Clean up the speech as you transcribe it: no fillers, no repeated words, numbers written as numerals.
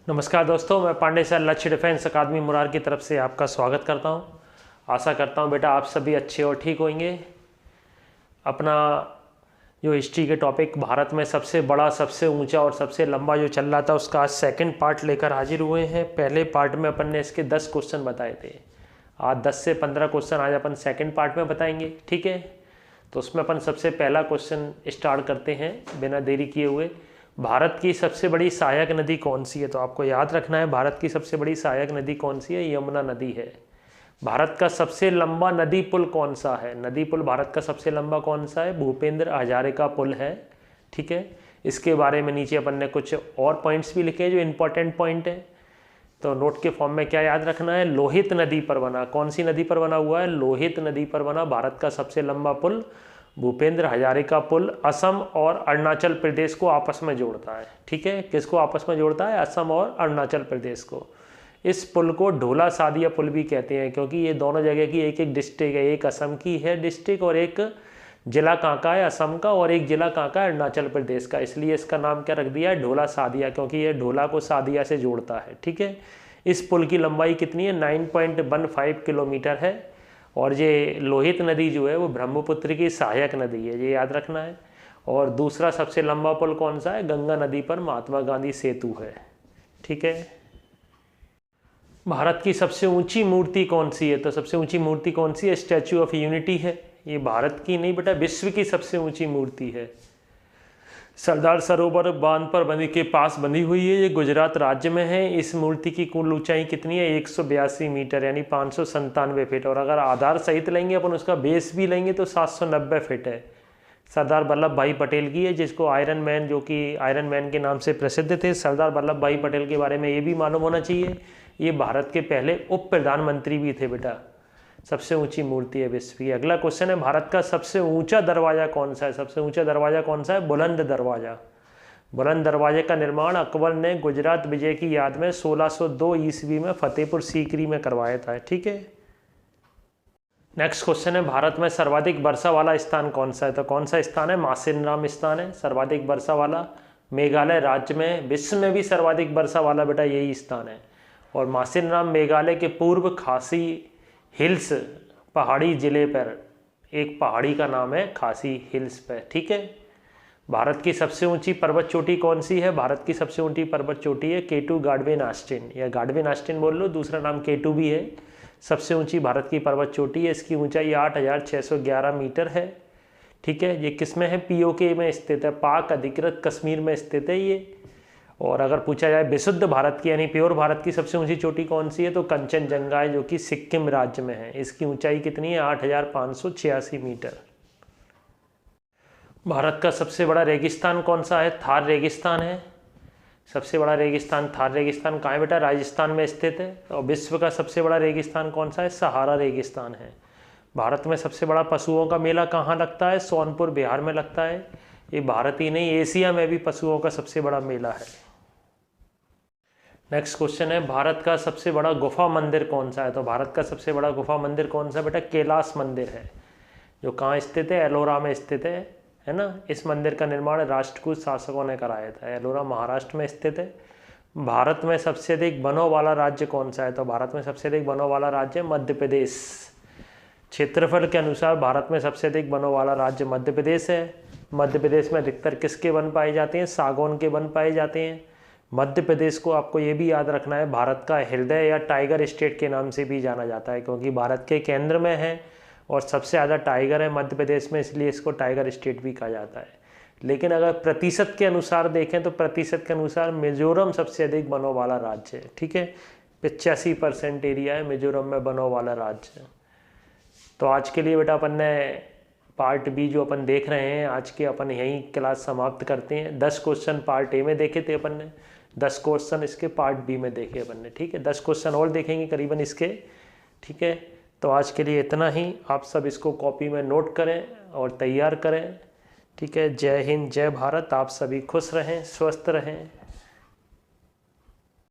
नमस्कार दोस्तों, मैं पांडे सर लक्ष्य डिफेंस अकादमी मुरार की तरफ से आपका स्वागत करता हूं। आशा करता हूं बेटा आप सभी अच्छे और ठीक होंगे। अपना जो हिस्ट्री के टॉपिक भारत में सबसे बड़ा, सबसे ऊंचा और सबसे लंबा जो चल रहा था उसका आज सेकंड पार्ट लेकर हाजिर हुए हैं। पहले पार्ट में अपन ने इसके 10 क्वेश्चन बताए थे। आज 10 से 15 क्वेश्चन आज अपन सेकेंड पार्ट में बताएंगे, ठीक है। तो उसमें अपन सबसे पहला क्वेश्चन स्टार्ट करते हैं बिना देरी किए हुए। भारत की सबसे बड़ी सहायक नदी कौन सी है? तो आपको याद रखना है भारत की सबसे बड़ी सहायक नदी कौन सी है? यमुना नदी है। भारत का सबसे लंबा नदी पुल कौन सा है? नदी पुल भारत का सबसे लंबा कौन सा है? भूपेंद्र हजारिका पुल है, ठीक है। इसके बारे में नीचे अपन ने कुछ और पॉइंट्स भी लिखे हैं जो इंपॉर्टेंट पॉइंट है, तो नोट के फॉर्म में क्या याद रखना है? लोहित नदी पर बना। कौन सी नदी पर बना हुआ है? लोहित नदी पर बना भारत का सबसे लंबा पुल भूपेंद्र हजारिका पुल असम और अरुणाचल प्रदेश को आपस में जोड़ता है, ठीक है। किसको आपस में जोड़ता है? असम और अरुणाचल प्रदेश को। इस पुल को ढोला सादिया पुल भी कहते हैं क्योंकि ये दोनों जगह की एक एक डिस्ट्रिक्ट है। एक असम की है डिस्ट्रिक्ट और एक जिला कहाँ का है? असम का, और एक जिला कहाँ का है? अरुणाचल प्रदेश का। इसलिए इसका नाम क्या रख दिया है? ढोला सादिया, क्योंकि ये ढोला को सादिया से जोड़ता है, ठीक है। इस पुल की लंबाई कितनी है? 9.15 किलोमीटर है। और ये लोहित नदी जो है वो ब्रह्मपुत्र की सहायक नदी है, ये याद रखना है। और दूसरा सबसे लंबा पुल कौन सा है? गंगा नदी पर महात्मा गांधी सेतु है, ठीक है। भारत की सबसे ऊंची मूर्ति कौन सी है? तो सबसे ऊंची मूर्ति कौन सी है? स्टैचू ऑफ यूनिटी है। ये भारत की नहीं बेटा, विश्व की सबसे ऊंची मूर्ति है। सरदार सरोवर बांध पर बंदी के पास बंधी हुई है। ये गुजरात राज्य में है। इस मूर्ति की कुल ऊंचाई कितनी है? 182 मीटर यानी 597 फीट। और अगर आधार सहित लेंगे अपन, उसका बेस भी लेंगे तो 790 फीट है। सरदार वल्लभ भाई पटेल की है, जिसको आयरन मैन, जो कि आयरन मैन के नाम से प्रसिद्ध थे। सरदार वल्लभ भाई पटेल के बारे में ये भी मालूम होना चाहिए, ये भारत के पहले उप प्रधानमंत्री भी थे बेटा। सबसे ऊंची मूर्ति है विश्व की। अगला क्वेश्चन है, भारत का सबसे ऊंचा दरवाजा कौन सा है? सबसे ऊंचा दरवाजा कौन सा है? बुलंद दरवाजा। बुलंद दरवाजे का निर्माण अकबर ने गुजरात विजय की याद में 1602 ईस्वी में फतेहपुर सीकरी में करवाया था, ठीक है। नेक्स्ट क्वेश्चन है, भारत में सर्वाधिक वर्षा वाला स्थान कौन सा है? तो कौन सा स्थान है? मासिनराम स्थान है सर्वाधिक वर्षा वाला। मेघालय राज्य में, विश्व में भी सर्वाधिक वर्षा वाला बेटा यही स्थान है। और मासिनराम मेघालय के पूर्व खासी हिल्स पहाड़ी जिले पर, एक पहाड़ी का नाम है खासी हिल्स पर, ठीक है। भारत की सबसे ऊंची पर्वत चोटी कौन सी है? भारत की सबसे ऊंची पर्वत चोटी है केटू गाडवेन आस्टिन, या गाडवेन आस्टिन बोल लो, दूसरा नाम केटू भी है। सबसे ऊंची भारत की पर्वत चोटी है। इसकी ऊंचाई 8611 मीटर है, ठीक है। ये किस में है? पीओके में स्थित है, पाक अधिकृत कश्मीर में स्थित है ये। और अगर पूछा जाए विशुद्ध भारत की यानी प्योर भारत की सबसे ऊंची चोटी कौन सी है? तो कंचनजंगा है, जो कि सिक्किम राज्य में है। इसकी ऊंचाई कितनी है? 8586 मीटर। भारत का सबसे बड़ा रेगिस्तान कौन सा है? थार रेगिस्तान है। सबसे बड़ा रेगिस्तान थार रेगिस्तान कहाँ है बेटा? राजस्थान में स्थित है। और विश्व का सबसे बड़ा रेगिस्तान कौन सा है? सहारा रेगिस्तान है। भारत में सबसे बड़ा पशुओं का मेला कहाँ लगता है? सोनपुर बिहार में लगता है। ये भारत ही नहीं, एशिया में भी पशुओं का सबसे बड़ा मेला है। नेक्स्ट क्वेश्चन है, भारत का सबसे बड़ा गुफा मंदिर कौन सा है? तो भारत का सबसे बड़ा गुफा मंदिर कौन सा बेटा? कैलाश मंदिर है, जो कहाँ स्थित है? एलोरा में स्थित है ना। इस मंदिर का निर्माण राष्ट्रकूट शासकों ने कराया था। एलोरा महाराष्ट्र में स्थित है। भारत में सबसे अधिक वनों वाला राज्य कौन सा है? तो भारत में सबसे अधिक वनों वाला राज्य मध्य प्रदेश। क्षेत्रफल के अनुसार भारत में सबसे अधिक वनों वाला राज्य मध्य प्रदेश है। मध्य प्रदेश में अधिकतर किसके वन पाए जाते हैं? सागौन के वन पाए जाते हैं। मध्य प्रदेश को आपको ये भी याद रखना है, भारत का हृदय या टाइगर स्टेट के नाम से भी जाना जाता है, क्योंकि भारत के केंद्र में है और सबसे ज़्यादा टाइगर है मध्य प्रदेश में, इसलिए इसको टाइगर स्टेट भी कहा जाता है। लेकिन अगर प्रतिशत के अनुसार देखें तो प्रतिशत के अनुसार मिजोरम सबसे अधिक वनों वाला राज्य है, ठीक है। 85% एरिया है मिजोरम में वनों वाला राज्य। तो आज के लिए बेटा अपन ने पार्ट बी जो अपन देख रहे हैं आज के, अपन यहीं क्लास समाप्त करते हैं। 10 क्वेश्चन पार्ट ए में देखे थे अपन ने, 10 क्वेश्चन इसके पार्ट बी में देखे अपन ने, ठीक है। 10 क्वेश्चन और देखेंगे करीबन इसके, ठीक है। तो आज के लिए इतना ही। आप सब इसको कॉपी में नोट करें और तैयार करें, ठीक है। जय हिंद, जय भारत। आप सभी खुश रहें, स्वस्थ रहें।